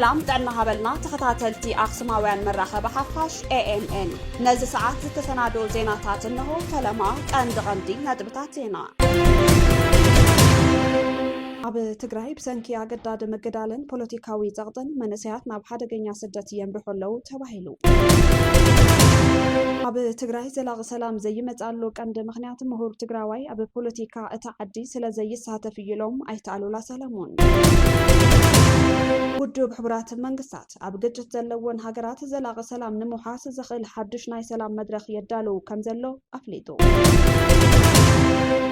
سلام تعنا هبلنا تخطاتلتي أقسماويان مراخة بحفاش AMN نزي ساعات تتسنادو زيناتات إنه كلمات أندغندي ندبتاتينا أب تجري بسنكي عقداد مجدالن بوليتيكاوي زغدن منسيات ناب حدا جنيا سدتي ينبحوا له توهيلو أب تجري زلاغ سلام زي متقالو كند مخنيات مهور تجراوي أب بوليتيكا أتعدي سلا زي ساعة في يلوم أيتعلو لا سلامون ودو بحبرات المنقصات أب قجت زلون هاجرات زلاغ سلام نموحاس زخيل حدش ناي سلام مدرخ يدالو كم زلو أفليتو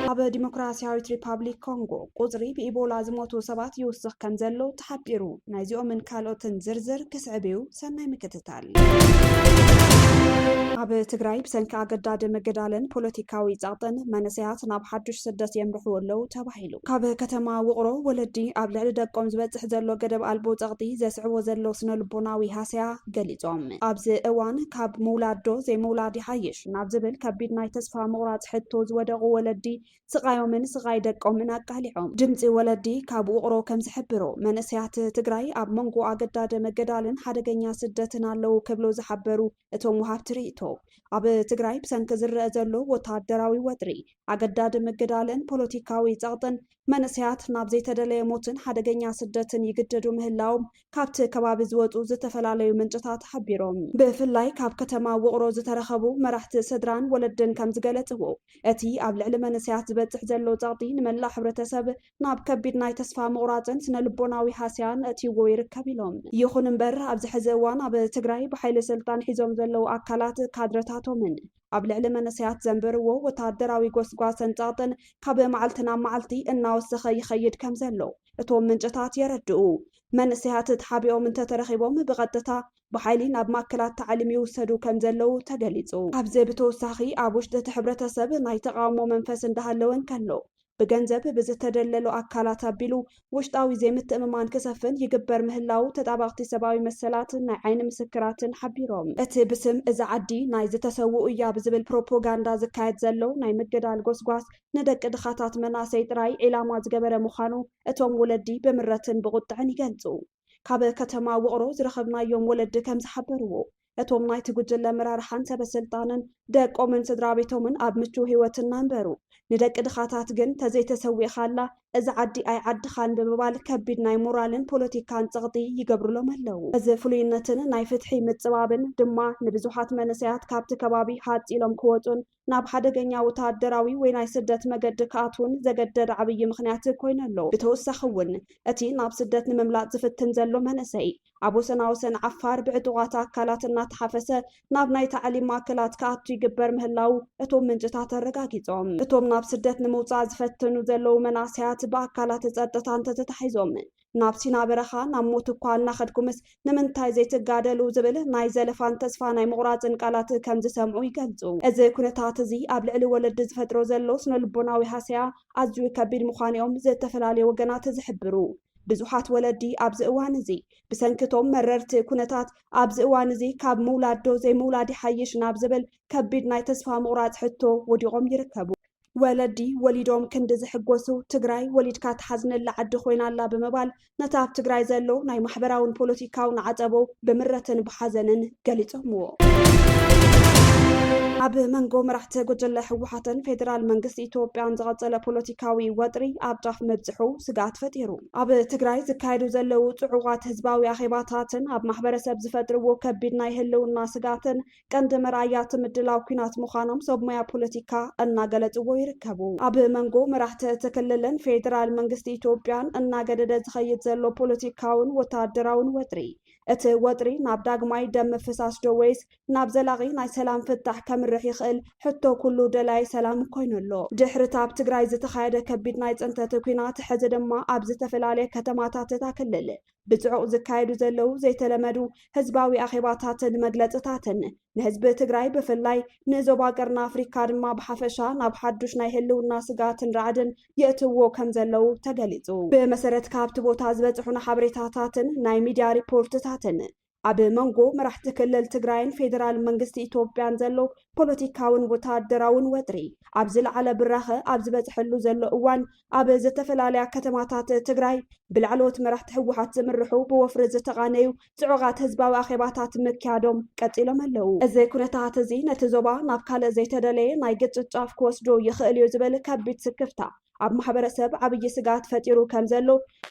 أب ديمقراطياويت ريبابليك كونغو قزري بإيبولا زموتو سبات يوسخ كم زلو تحبيرو نايزيو من كالوتن زرزر كسعبيو سناي مكتتال أب تجري بسنك عقداد مجدالن بوليتيكاوي زغطن منسيات ناب حدش سدس يمرحو اللو تباحيلو كاب كتما وقرو ولدي أب لعددكم زبتح زلو قدب ألبو زغطي زسعو زلو سنو البوناوي هاسيا قليزوم أبز اوان كاب مولادو زي مولادي حيش ناب زبل كابيد ناي تسفا مغرات حتو زودغو ولدي سقايو من سقاي دقو من أقاليعوم جمزي ولدي كاب وقرو كم زحبرو منسيات تجري أب منقو عقداد مجدالن حدقنيا سدتنا لو كبلو زحبرو اتو مهاب تريتو أب تجري بسنك زر أزلو وتعدراوي ودري عقداد مجدالن بوليتيكاوي زغطن منسيات نابزي تدلي موتن حدقنيا سدتن يقددو مهلاوم كابت كباب زوتو زتفلاليو منجتات حبيروم بفلاي كاب كتما وقرو زترخبو مرحت سدران ولدن كم زقلتو اتي أب لعل منسيات زبتح زلو زغطي نملا حبرتسب ناب كبيد ناي تسفا مغراتن سنلبوناوي حاسيان اتيو يركبيلوم يخون مبر أب زحزوان أب تجري بحيل سلطان حيزوم زلو أكالات كادرتاتو من أب لعل منسيات زنبرو وتعدراوي قوسقواسن زغطن كاب معلتنا معلتي إنا وسخي خيد كم زلو اتوم منجتات يردو منسيات تحابيو من تترخيبوم بغدتا بحيلين أب ماكلات تعليم يوسدو كم زلو تقليزو أب زيبتو ساخي أبوشدة حبرتسب ناي تقامو منفسن دهالوين كنلو بجنزب بزتدللو أكالات بيلو وشتاوي زي متأممان كسفن يقبر مهلاو تتابعتي سباوي مسلات ناي عين مسكرات حبيروم ات بسم إذا عدي ناي زتسوو إيا بزبل بروبوغاندا زكايت زلو ناي مقدال قوسقواس ندك إدخاتات مناسيت راي إلامات قبر مخانو اتوم ولدي بمرتن بغطعن يقنزو كاب كتما وقرو زرخبنا يوم ولد كم زحبرو اتوم ناي تقجل مرارحان سبسلطانن دق ومن سدرابيتومن أب مچو هيوتن نانبرو ندك إدخاتات جن تزي تسوي خالا إذا عدي أي عد خان بمبال كبيد ناي مورالن بوليتيكان تغطي يقبرلو ملو إذا فلوينتن ناي فتحي متصوابن دما نبزوحات منسيات كابت كبابي حات إلوم كوتون ناب حدقنيا وتعدراوي ويناي سدت مقد كاتون زقدد عبي مخنيات كوينلو بتوسخون أتي ناب سدت نمملات زفتن زلو منسي أبو سناوسن عفار بعدوغات أكالاتنا تحفسه ناب ناي تعليم ماكلات كاتو يقبر مهلاو اتوم منجتات الرقاقيزوم اتوم ناب سدت نموصا زفتنو زلو مناسيات بأكالات زدتان تتحيزوم ناب سينا برخا ناب موتوكوان ناخدكمس نمنتاي زي تقادلو زبل ناي زلفان تسفا ناي مغراتن قالات كم زسامعو يقلزو ازي كونتات زي أبلع لولد زفترو زلو سنو البوناوي حاسيا أزوي كبير مخانيوم زي تفلالي وقنات زحبرو بزوحات ولدي أبز إوانزي بسنكتهم مررت كونتات أبز إوانزي كاب مولادو زي مولادي حيش نابزبل كبيد ناي تسفا مغرات حتو وديغم يركبو ولدي وليدوم كند زحقوسو تجراي وليد كات حزن اللعد خوينا الله بمبال نتاب تجراي زلو ناي محبراون بوليتيكاون عطبو بمرتن بحزنن قليتهمو أب منقو مرحت قجل حوحاتن فيدرال منقس إثيوبيان زغطل بوليتيكاوي وطري أب جاف مبزحو سقات فتيرو أب تجراي زكايدو زلو تعوغات هزباوي أخيباتاتن أب محبرسب زفترو كبيد ناي هلو الناس قاتن كند مرايات مدلاو كينات مخانم صوب ميا بوليتيكا أنا قلت ويركبو أب منقو مرحت تكللن فيدرال منقس إثيوبيان أنا قدد زخيد زلو بوليتيكاون وتعدراون وطري ات وطري ناب داغماي دم فساس دويس ناب زلاغي ناي سلام فتح كمرح يخل حتى كله دلاي سلام كوينلو دحرتاب تجراي زتخايده كبيد ناي صنتت كوينات حز دما اب زتفلالي كتماتات تاكلل بزعق زكايدو زلو زي تلمدو حزباوي اخيباتاتن مغلصتاتن لحزب تجراي بفلاي نزوبا قرنا افريكا دما بحفشا ناب حدوش ناي هلونا سغاتن رعدن يأتوو كم زلو تغليصو بمسرت كابت بوتا زبصحونا حبريتاتاتن ناي ميديا ريبورتاتن ኣብ መንጎ መራሕቲ ክልል ትግራይን ፌደራል መንግስቲ ኢትዮጵያን ዘሎ ፖለቲካውን ወታደራውን ወጥሪ ኣብ ዝለዓለ ብራኸ ኣብ ዝበፅሐሉ ዘሎ እዋን ኣብ ዝተፈላለያ ከተማታት ትግራይ ብላዕለዎት መራሕቲ ህወሓት ዝምርሑ ብወፍሪ ዝተቃነዩ ፅዑቃት ህዝባዊ ኣኼባታት ምክያዶም ቀፂሎም ኣለው። እዚ ኩነታት እዚ ነቲ ዞባ ናብ ካልእ ዘይተደለየ ናይ ግጭት ጫፍ ክወስዶ ይኽእል እዩ ዝብል ከቢድ ስክፍታ ኣብ ማሕበረሰብ ዓብይ ስጋት ፈጢሩ ከም ዘሎ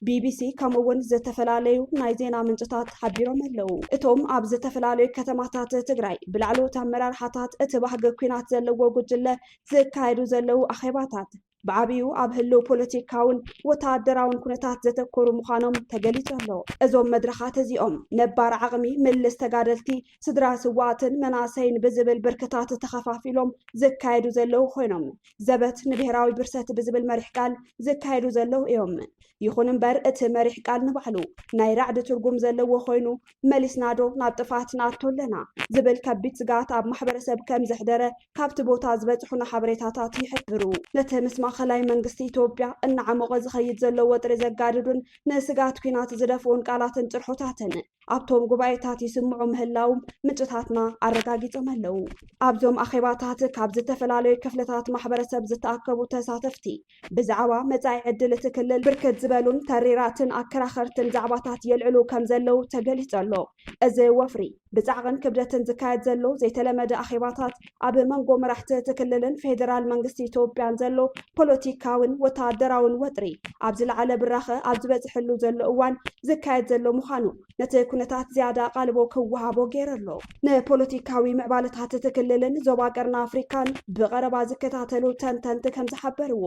ቢቢሲ ከምኡ እውን ዝተፈላለዩ ናይ ዜና ምንጭታት ሓቢሮም ኣለው። እቶም ኣብ ዝተፈላለዩ ከተማታት ትግራይ ብላዕለዎት ኣመራርሓታት እቲ ባህጊ ኩናት ዘለዎ ጉጅለ ዝካየዱ ዘለው ኣኼባታት ብዓብዩ ኣብ ህልው ፖለቲካውን ወታደራውን ኩነታት ዘተኮሩ ምዃኖም ተገሊጹ ኣሎ። እዞም መድረኻት እዚኦም ነባር ዓቕሚ ምልስ ተጋደልቲ ስድራ ስዋእትን መናሰይን ብዝብል ብርክታት ተኸፋፊሎም ዝካየዱ ዘለው ኮይኖም ዘበት ንብሔራዊ ብርሰት ብዝብል መሪሕ ቃል ዝካየዱ ዘለው እዮም። ይኹን እምበር እቲ መሪሕ ቃል ንባዕሉ ናይ ራዕዲ ትርጉም ዘለዎ ኮይኑ መሊስናዶ ናብ ጥፋት ንኣቶ ኣለና ዝብል ከቢድ ስጋት ኣብ ማሕበረሰብ ከም ዘሕደረ ካብቲ ቦታ ዝበፅሑና ሓበሬታታት ይሕብሩ። ነቲ ምስ ማእኸላይ መንግስቲ ኢትዮጵያ እናዓመቆ ዝኸይድ ዘሎ ወጥሪ ዘጋድዱን ንስጋት ኩናት ዝደፍኡን ቃላትን ጭርሖታትን ኣብቶም ጉባኤታት ይስምዑ ምህላዎም ምንጭታትና ኣረጋጊፆም ኣለው። ኣብዞም ኣኼባታት ካብ ዝተፈላለዩ ክፍልታት ማሕበረሰብ ዝተኣከቡ ተሳተፍቲ ብዛዕባ መጻኢ ዕድል እቲ ክልል ብርክት ዝበሉን ተሪራትን ኣከራኸርትን ዛዕባታት የልዕሉ ከም ዘለው ተገሊጹ ኣሎ። እዚ ወፍሪ ብፃዕቅን ክብደትን ዝካየድ ዘሎ ዘይተለመደ ኣኼባታት ኣብ መንጎ መራሕቲ እቲ ክልልን ፌደራል መንግስቲ ኢትዮጵያን ዘሎ ፖለቲካውን ወታደራውን ወጥሪ ኣብ ዝለዓለ ብራኸ ኣብ ዝበፅሕሉ ዘሎ እዋን ዝካየድ ዘሎ ምዃኑ ነቲ ኩነታት ዝያዳ ቃልቦ ክወሃቦ ገይሩ ኣሎ። ንፖለቲካዊ ምዕባለታት እቲ ክልልን ዞባ ቀርና ኣፍሪካን ብቐረባ ዝከታተሉ ተንተንቲ ከም ዝሓበርዎ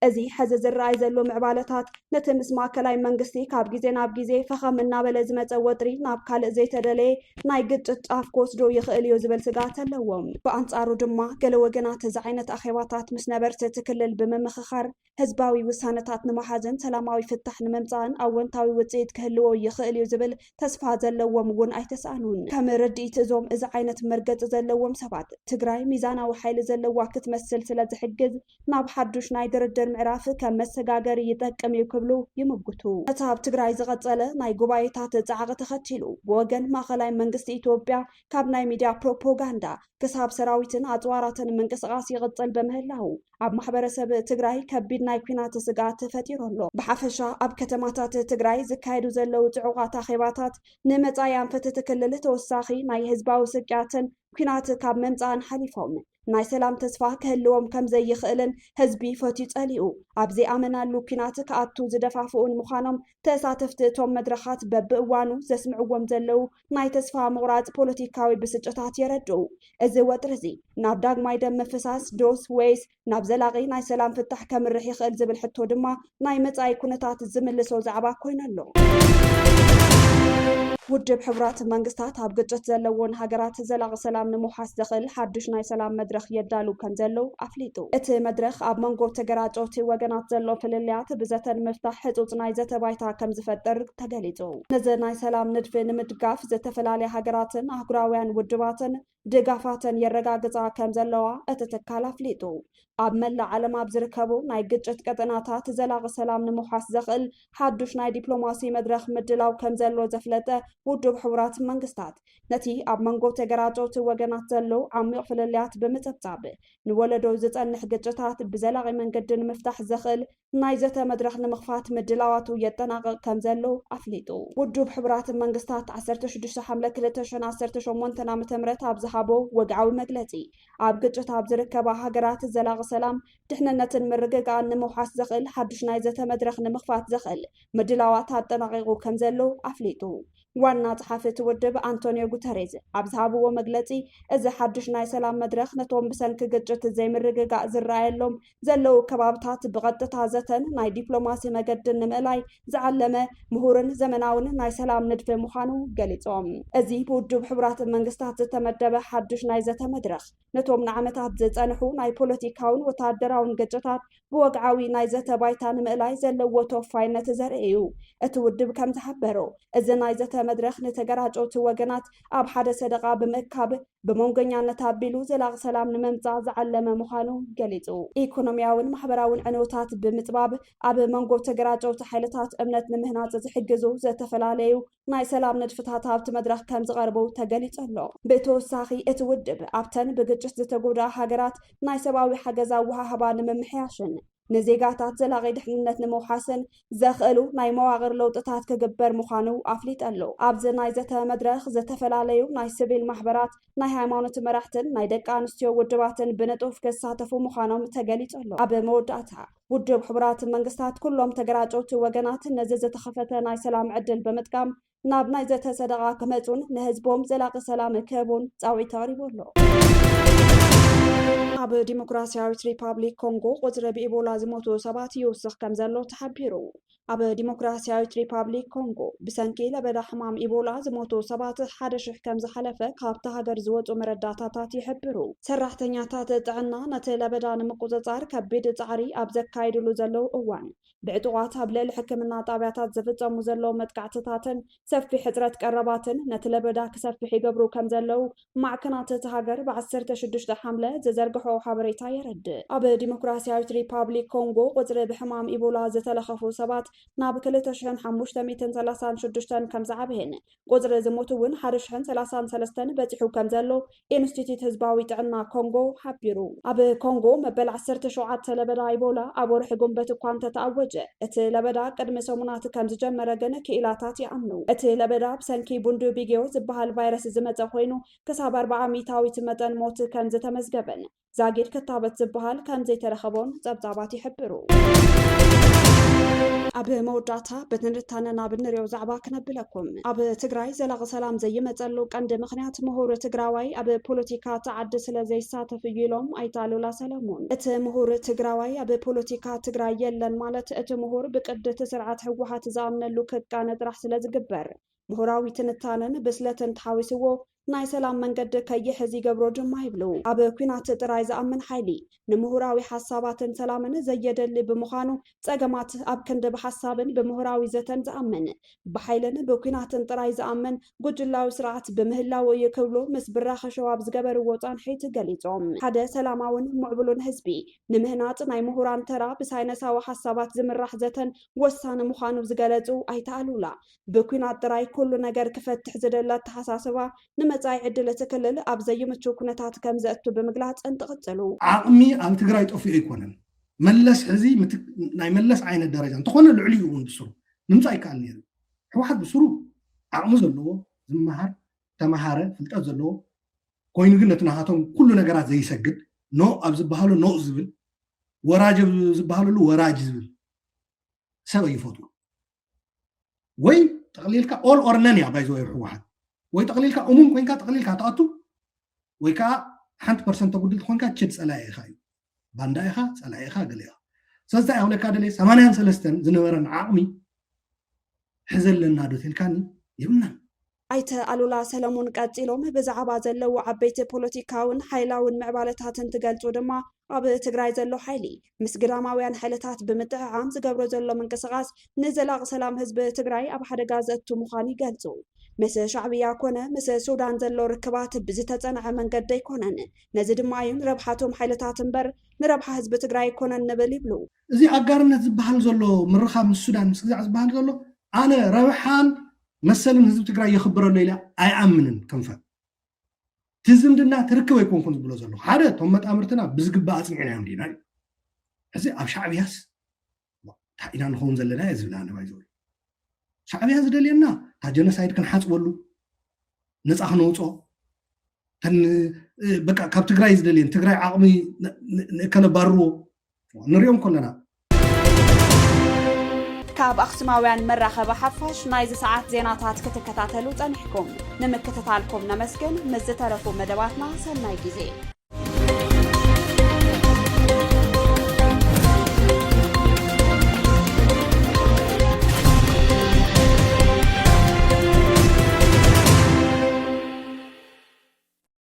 እዚ ሕዚ ዝረኣይ ዘሎ ምዕባለታት ነቲ ምስ ማእከላይ መንግስቲ ካብ ግዜ ናብ ግዜ ፈኸም እናበለ ዝመፀ ወጥሪ ናብ ካልእ ዘይተደለየ ናይ ግጭት ጫፍ ክወስዶ ይኽእል እዩ ዝብል ስጋት ኣለዎም። ብኣንጻሩ ድማ ገለ ወገናት እዚ ዓይነት ኣኼባታት ምስ ነበርቲ እቲ ክልል ብምምኽኻር ህዝባዊ ውሳነታት ንመሓዝን ሰላማዊ ፍታሕ ንምምፃእን ኣወንታዊ ውፅኢት ክህልዎ ይኽእል እዩ ዝብል ተስፋ ዘለዎም እውን ኣይተሰኣኑን። ከም ርድኢት እዞም እዚ ዓይነት መርገፂ ዘለዎም ሰባት ትግራይ ሚዛናዊ ሓይሊ ዘለዋ ክትመስል ስለ ዝሕግዝ ናብ ሓዱሽ ናይ ድርድር ምዕራፍ ከም መሰጋገሪ ይጠቅም እዩ ክብሉ ይምግቱ። እቲ ኣብ ትግራይ ዝቐፀለ ናይ ጉባኤታት ፃዕቂ ተኸቲሉ ብወገን ማእኸላይ መንግስቲ ኢትዮጵያ ካብ ናይ ሚድያ ፕሮፓጋንዳ ክሳብ ሰራዊትን ኣፅዋራትን ምንቅስቃስ ይቕፅል በምህላው ኣብ ማሕበረሰብ ትግራይ ከቢድ ናይ ኩናት ስጋት ፈጢሩ ኣሎ። ብሓፈሻ ኣብ ከተማታት ትግራይ ዝካየዱ ዘለው ፅዑቃት ኣኼባታት ንመጻኢ ኣንፈት እቲ ክልል ተወሳኺ ናይ ህዝባዊ ስቅያትን ኩናት ካብ ምምፃእን ሓሊፎም ናይ ሰላም ተስፋ ክህልዎም ከም ዘይኽእልን ህዝቢ ፈትዩ ጸሊኡ ኣብ ዘይኣመናሉ ኩናት ክኣቱ ዝደፋፍኡን ምዃኖም ተሳተፍቲ እቶም መድረኻት በብእዋኑ ዘስምዕዎም ዘለው ናይ ተስፋ ምቑራፅ ፖለቲካዊ ብስጭታት የረድኡ። እዚ ወጥሪ እዚ ናብ ዳግማይ ደም ምፍሳስ ዶስ ወይስ ናብ ዘላቒ ናይ ሰላም ፍታሕ ከምርሕ ይኽእል ዝብል ሕቶ ድማ ናይ መጻኢ ኩነታት ዝምልሶ ዛዕባ ኮይኑ ኣሎ። ውድብ ሕቡራት መንግስታት ኣብ ግጭት ዘለዎን ሃገራት ዘላቒ ሰላም ንምውሓስ ዝኽእል ሓዱሽ ናይ ሰላም መድረኽ የዳሉ ከም ዘለው ኣፍሊጡ። እቲ መድረኽ ኣብ መንጎ ተገራጮቲ ወገናት ዘሎ ፍልልያት ብዘተን ምፍታሕ ሕፁፅ ናይ ዘተ ባይታ ከም ዝፈጥር ተገሊጹ። ነዚ ናይ ሰላም ንድፊ ንምድጋፍ ዝተፈላለየ ሃገራትን ኣህጉራውያን ውድባትን ድጋፋትን የረጋግፃ ከም ዘለዋ እቲ ትካል ኣፍሊጡ። ኣብ መላእ ዓለም ኣብ ዝርከቡ ናይ ግጭት ቀጠናታት ዘላቒ ሰላም ንምውሓስ ዘኽእል ሓዱሽ ናይ ዲፕሎማሲ መድረኽ ምድላው ከም ዘሎ ዘፍለጠ ውድብ ሕቡራት መንግስታት ነቲ ኣብ መንጎ ተገራጮቲ ወገናት ዘሎ ዓሚቕ ፍልልያት ብምፅብፃብ ንወለዶ ዝፀንሕ ግጭታት ብዘላቒ መንገዲ ንምፍታሕ ዘኽእል ናይ ዘተ መድረኽ ንምኽፋት ምድላዋቱ የጠናቅቕ ከም ዘሎ ኣፍሊጡ። ውድብ ሕቡራት መንግስታት 16 ሓምለ 2018 ዓ.ም ኣብ ዝሃቦ ወግዓዊ መግለፂ ኣብ ግጭት ኣብ ዝርከባ ሃገራት ዘላቒ ሰላም ድሕንነትን ምርግጋእን ንምውሓስ ዘኽእል ሓዱሽ ናይ ዘተ መድረኽ ንምኽፋት ዘኽእል ምድላዋት ኣጠናቂቑ ከም ዘሎ ኣፍሊጡ። ዋና ጸሓፊ እቲ ውድብ አንቶኒዮ ጉተሬዝ ኣብ ዝሃብዎ መግለፂ እዚ ሓዱሽ ናይ ሰላም መድረኽ ነቶም ብሰንኪ ግጭት ዘይምርግጋእ ዝረኣየሎም ዘለው ከባብታት ብቐጥታ ዘተን ናይ ዲፕሎማሲ መገድን ንምእላይ ዝዓለመ ምሁርን ዘመናውን ናይ ሰላም ንድፊ ምዃኑ ገሊፆም። እዚ ብውድብ ሕቡራት መንግስታት ዝተመደበ ሓዱሽ ናይ ዘተ መድረኽ ነቶም ንዓመታት ዝፀንሑ ናይ ፖለቲካውን ወታደራውን ግጭታት ብወግዓዊ ናይ ዘተ ባይታ ንምእላይ ዘለዎ ተወፋይነት ዘርኢ እዩ። እቲ ውድብ ከም ዝሓበሮ እዚ ናይ ዘተ መድረኽ ንተገራጮት ወገናት ኣብ ሓደ ሰደቓ ብምእካብ ብመንገኛነት ኣቢሉ ዘላቕ ሰላም ንምምጻእ ዝዓለመ ምዃኑ ገሊጹ ኢኮኖምያውን ማሕበራውን ዕንወታት ብምጥባብ ኣብ መንጎ ተገራጮት ሓይልታት እምነት ንምህናጽ ዝሕግዙ ዝተፈላለዩ ናይ ሰላም ንድፍታት ኣብቲ መድረኽ ከም ዝቐርቡ ተገሊጹ ኣሎ ብተወሳኺ እቲ ውድብ ኣብተን ብግጭት ዝተጎድኣ ሃገራት ናይ ሰብኣዊ ሓገዝ ኣወሃህባ ንምምሕያሽን ንዜጋታት ዘላቒ ድሕንነት ንምውሓስን ዘኽእሉ ናይ መዋቕር ለውጥታት ክግበር ምዃኑ ኣፍሊጡ ኣሎ ኣብዚ ናይ ዘተ መድረኽ ዝተፈላለዩ ናይ ሲቪል ማሕበራት ናይ ሃይማኖት መራሕትን ናይ ደቂ ኣንስትዮ ውድባትን ብንጡፍ ክሳተፉ ምዃኖም ተገሊጹ ኣሎ ኣብ መወዳእታ ውድብ ሕቡራት መንግስታት ኩሎም ተገራጮት ወገናት ነዚ ዝተኸፈተ ናይ ሰላም ዕድል ብምጥቃም ናብ ናይ ዘተ ሰደቓ ክመጹን ንህዝቦም ዘላቒ ሰላም ክህቡን ጻውዒት ኣቕሪቡ ኣሎ ኣብ ዲሞክራሲያዊት ሪፓብሊክ ኮንጎ ቁፅሪ ብኢቦላ ዝሞቱ ሰባት ይውስኽ ከም ዘሎ ተሓቢሩ ኣብ ዲሞክራሲያዊት ሪፓብሊክ ኮንጎ ብሰንኪ ለበዳ ሕማም ኢቦላ ዝሞቱ ሰባት 1,000 ከም ዝሓለፈ ካብቲ ሃገር ዝወፁ መረዳእታታት ይሕብሩ ሰራሕተኛታት ጥዕና ነቲ ለበዳ ንምቁፅጻር ከቢድ ፃዕሪ ኣብ ዘካይድሉ ዘለው እዋን ብዕጡቋት ኣብ ልዕሊ ሕክምና ጣብያታት ዝፍጸሙ ዘለው መጥቃዕትታትን ሰፊሕ ሕፅረት ቀረባትን ነቲ ለበዳ ክሰፍሕ ይገብሩ ከም ዘለው ማዕከናት እቲ ሃገር ብ16 ሓምለ ዘዘርግሖ ሓበሬታ የረድእ ኣብ ዲሞክራሲያዊት ሪፓብሊክ ኮንጎ ቁፅሪ ብሕማም ኢቦላ ዝተለኸፉ ሰባት ናብ 2536 ከም ዝዓበየን ቁፅሪ ዝሞቱ እውን 1033 በፂሑ ከም ዘሎ ኢንስቲትዩት ህዝባዊ ጥዕና ኮንጎ ሓቢሩ ኣብ ኮንጎ መበል 17 ለበዳ ኢቦላ ኣብ ወርሒ ጉንበት እኳ እንተተኣወጀ እቲ ለበዳ ቅድሚ ሰሙናት ከም ዝጀመረ ግን ክኢላታት ይኣምኑ እቲ ለበዳ ብሰንኪ ቡንዱ ቢግዮ ዝበሃል ቫይረስ ዝመፀ ኮይኑ ክሳብ 400 መጠን ሞት ከም ዝተመዝገበን ዛጊድ ክታበት ዝበሃል ከም ዘይተረኸቦን ጸብጻባት ይሕብሩ ኣብ መወዳእታ በትንታነና ብንሪኦ ዛዕባ ክነብለኩም ኣብ ትግራይ ዘላቒ ሰላም ዘይመፀሉ ቀንዲ ምኽንያት ምሁር ትግራዋይ ኣብ ፖለቲካ ተዓዲ ስለ ዘይሳተፍ እዩ ኢሎም ኣይተ ኣሉላ ሰለሞን እቲ ምሁር ትግራዋይ ኣብ ፖለቲካ ትግራይ የለን ማለት እቲ ምሁር ብቅዲ እቲ ስርዓት ህወሓት ዝኣምነሉ ክቃነ ጥራሕ ስለ ዝግበር ምሁራዊ ትንታነን ብስለትን ተሓዊስዎ ናይ ሰላም መንገዲ ከይሕዝ ይገብሮ ድማ ይብሉ ኣብ ኩናት ጥራይ ዝኣምን ሓይሊ ንምሁራዊ ሓሳባትን ሰላምን ዘየደሊ ብምዃኑ ፀገማት ኣብ ክንዲ ብሓሳብን ብምሁራዊ ዘተን ዝኣምን ብሓይልን ብኩናትን ጥራይ ዝኣምን ጉጅላዊ ስርዓት ብምህላው እዩ ክብሉ ምስ ብራኸ ሸዋብ ዝገበርዎ ፃንሒት ገሊፆም ሓደ ሰላማውን ምዕብሉን ህዝቢ ንምህናፅ ናይ ምሁራን ተራ ብሳይነሳዊ ሓሳባት ዝምራሕ ዘተን ወሳኒ ምዃኑ ዝገለጹ ኣይተ ኣሉላ ብኩናት ጥራይ ኩሉ ነገር ክፈትሕ ዝደለ ተሓሳስባ መጻኢ ዕድል ትክልል ኣብ ዘይምቹ ኩነታት ከም ዘእቱ ብምግላጽ እንትቕጽሉ ዓቕሚ ኣብ ትግራይ ጠፊኡ ኣይኮነን መለስ ሕዚ ናይ መለስ ዓይነት ደረጃ እንተኾነ ልዕሊ እውን ብስሩ ንምፃእ ይከኣል ነይሩ ሕወሓት ብስሩ ዓቕሚ ዘለዎ ዝመሃር ተመሃረ ፍልጠት ዘለዎ ኮይኑ ግን ነቲ ናሃቶም ኩሉ ነገራት ዘይሰግድ ኖ ኣብ ዝበሃሉ ኖ ዝብል ወራጅ ዝበሃሉሉ ወራጅ ዝብል ሰብ ይፈትው ወይ ተቕሊልካ ኦል ኦር ነን ያ ባይዞ ሕወሓት ወይ ተቕሊልካ እሙም ኮይንካ ተቕሊልካ ተኣቱ ወይ ከዓ 1% ተጉድል ኮይንካ ችድ ፀላኢ ኢኻ እዩ ባንዳ ኢኻ ፀላኢ ኢኻ ገለ ኢኻ ስለዚ ኣብለካ ደለ 83 ዝነበረን ዓቕሚ ሕዘለና ዶ ትልካኒ የብልናን ኣይተ ኣሉላ ሰለሞን ቀፂሎም ብዛዕባ ዘለው ዓበይቲ ፖለቲካውን ሓይላውን ምዕባለታትን ትገልጹ ድማ ኣብ ትግራይ ዘሎ ሓይሊ ምስ ግዳማውያን ሓይልታት ብምጥዕዓም ዝገብሮ ዘሎ ምንቅስቓስ ንዘላቒ ሰላም ህዝቢ ትግራይ ኣብ ሓደጋ ዘእቱ ምዃኑ ይገልጹ ምስ ሻዕብያ ኮነ ምስ ሱዳን ዘሎ ርክባት ብዝተጸንዐ መንገዲ ኣይኮነን ነዚ ድማ እዩ ንረብሓቶም ሓይልታት እምበር ንረብሓ ህዝቢ ትግራይ ኣይኮነን ንብል ይብሉ እዚ ኣጋርነት ዝበሃል ዘሎ ምርኻብ ምስ ሱዳን ምስ ግዛዕ ዝበሃል ዘሎ ኣነ ረብሓን መሰልን ህዝቢ ትግራይ ይኽብረሉ ኢላ ኣይኣምንን ክንፈ ትዝምድና ትርክብ ኣይኮንኩን ዝብሎ ዘሎ ሓደ ቶም መጣምርትና ብዝግባእ ኣፅኒዕናዮም ዲና እዩ ሕዚ ኣብ ሻዕብያስ እንታይ ኢና ንኸውን ዘለና እየ ዝብላ ነባይዘ ሻዕብያ ዝደልየና እታ ጀኖሳይድ ክንሓፅበሉ ነፃ ክነውፆ በቃ ካብ ትግራይ ዝደልየን ትግራይ ዓቕሚ ከነባርዎ ንሪኦም ከለና ካብ ኣኽሱማውያን መራኸቢ ሓፋሽ ናይዚ ሰዓት ዜናታት ክትከታተሉ ፀኒሕኩም ንምክትታልኩም ነመስገን ምስ ዝተረፉ መደባትና ሰናይ ግዜ